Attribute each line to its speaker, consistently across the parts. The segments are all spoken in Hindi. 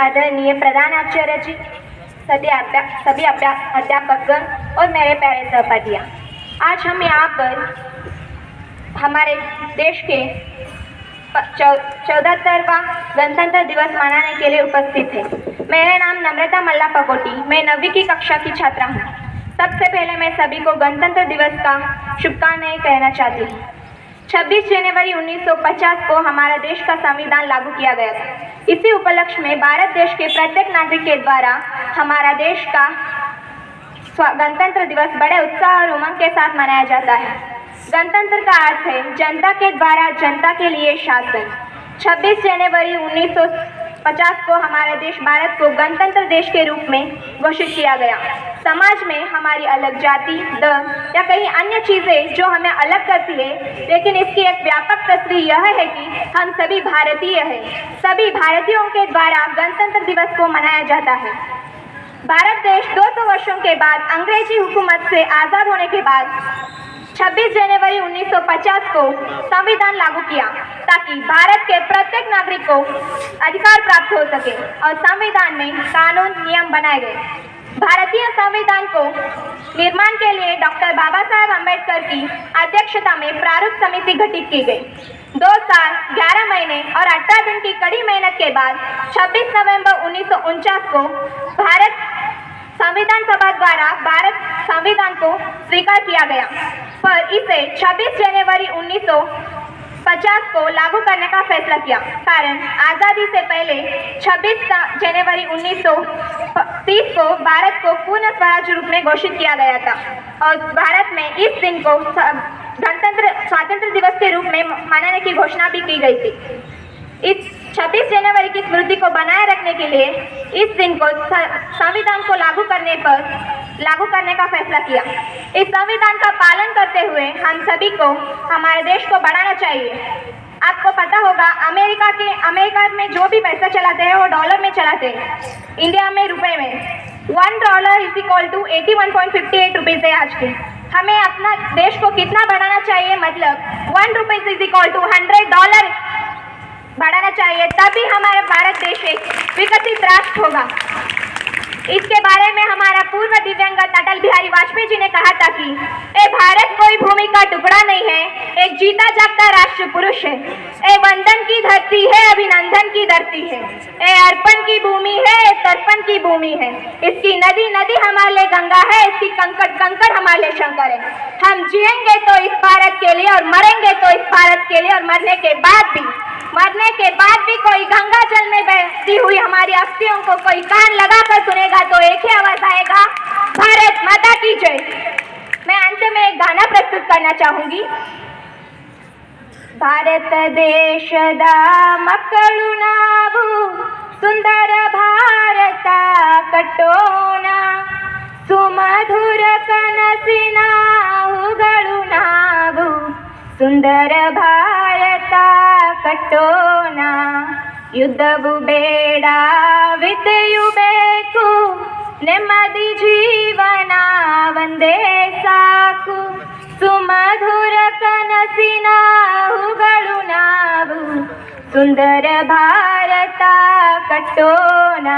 Speaker 1: आदरणीय प्रधानाचार्य जी, सभी अध्यापकगण और मेरे प्यारे सहपाठियाँ, आज हम यहाँ पर हमारे देश के 74वां गणतंत्र दिवस मनाने के लिए उपस्थित है। मेरा नाम नम्रता मल्ला पकोटी, मैं 9वीं की कक्षा की छात्रा हूँ। सबसे पहले मैं सभी को गणतंत्र दिवस का शुभकामनाएं कहना चाहती हूँ। 26 जनवरी 1950 को हमारा देश का संविधान लागू किया गया था। इसी उपलक्ष्य में भारत देश के प्रत्येक नागरिक के द्वारा हमारा देश का गणतंत्र दिवस बड़े उत्साह और उमंग के साथ मनाया जाता है। गणतंत्र का अर्थ है जनता के द्वारा जनता के लिए शासन। 26 जनवरी 1950 को हमारे देश भारत को गणतंत्र देश के रूप में घोषित किया गया। समाज में हमारी अलग जाति, धर्म या कई अन्य चीज़ें जो हमें अलग करती है, लेकिन इसकी एक व्यापक तस्वीर यह है कि हम सभी भारतीय हैं। सभी भारतीयों के द्वारा गणतंत्र दिवस को मनाया जाता है। भारत देश 200 वर्षों के बाद अंग्रेजी हुकूमत से आज़ाद होने के बाद 26 जनवरी 1950 को संविधान लागू किया ताकि भारत के प्रत्येक नागरिक को अधिकार प्राप्त हो सके और संविधान में कानून नियम बनाए गए। भारतीय संविधान को निर्माण के लिए डॉक्टर बाबा साहेब अम्बेडकर की अध्यक्षता में प्रारूप समिति गठित की गई। 2 साल 11 महीने और 18 दिन की कड़ी मेहनत के बाद 26 नवंबर 1949 को भारत संविधान सभा द्वारा भारत संविधान को स्वीकार किया गया, पर इसे 26 जनवरी 1950 को लागू करने का फैसला किया। कारण आज़ादी से पहले 26 जनवरी 1930 को भारत को पूर्ण स्वराज रूप में घोषित किया गया था और भारत में इस दिन को स्वातंत्र दिवस के रूप में मनाने की घोषणा भी की गई थी। इस 26 जनवरी की स्मृति को बनाए रखने के लिए इस दिन को संविधान को लागू करने का फैसला किया। इस संविधान का पालन करते हुए हम सभी को हमारे देश को बढ़ाना चाहिए। आपको पता होगा अमेरिका में जो भी पैसा चलाते हैं वो डॉलर में चलाते हैं, इंडिया में रुपए में। $1 = 81.58 रुपीज़ है आज के। हमें अपना देश को कितना बढ़ाना चाहिए, मतलब $1 = $100 बढ़ाना चाहिए, तभी हमारा भारत देश एक विकसित राष्ट्र होगा। इसके बारे में हमारा पूर्व दिवंगत अटल बिहारी वाजपेयी जी ने कहा था कि ए भारत कोई भूमि का टुकड़ा नहीं है, एक जीता जागता राष्ट्र पुरुष है। ए वंदन की धरती है, अभिनंदन की धरती है। ए अर्पण की भूमि है, तर्पण की भूमि है। इसकी नदी नदी हमारे लिए गंगा है, इसकी कंकड़ कंकड़ हमारे लिए शंकर है। हम जिएंगे तो इस भारत के लिए और मरेंगे तो इस भारत के लिए, और मरने के बाद भी कोई गंगा जल में बहती हुई हमारी अस्थियों को कोई कान लगाकर सुनेगा तो एक ही आवाज आएगा, भारत माता की जय। मैं अंत में एक गाना प्रस्तुत करना चाहूंगी। भारत देशद मಕ್ಕಳು ನಾವು, सुंदर भारत कಟ್ಟೋಣ, ಸುಮಧುರ ಕನಸಿನ ಹೂಗಳು ನಾವು, ಸುಂದರ ಭಾರತ ಕಟ್ಟೋಣ। ಯುದ್ಧವು ಬೇಡ ವಿದ್ಯೆಯು ಬೇಕು, ನೆಮ್ಮದಿ ಜೀವನ ಒಂದೇ ಸಾಕು, ಸುಮಧುರ ಕನಸಿನ ಹೂಗಳು ನಾವು, ಸುಂದರ ಭಾರತ ಕಟ್ಟೋಣ,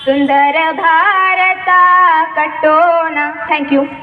Speaker 1: ಸುಂದರ ಭಾರತ ಕಟ್ಟೋಣ। Thank you.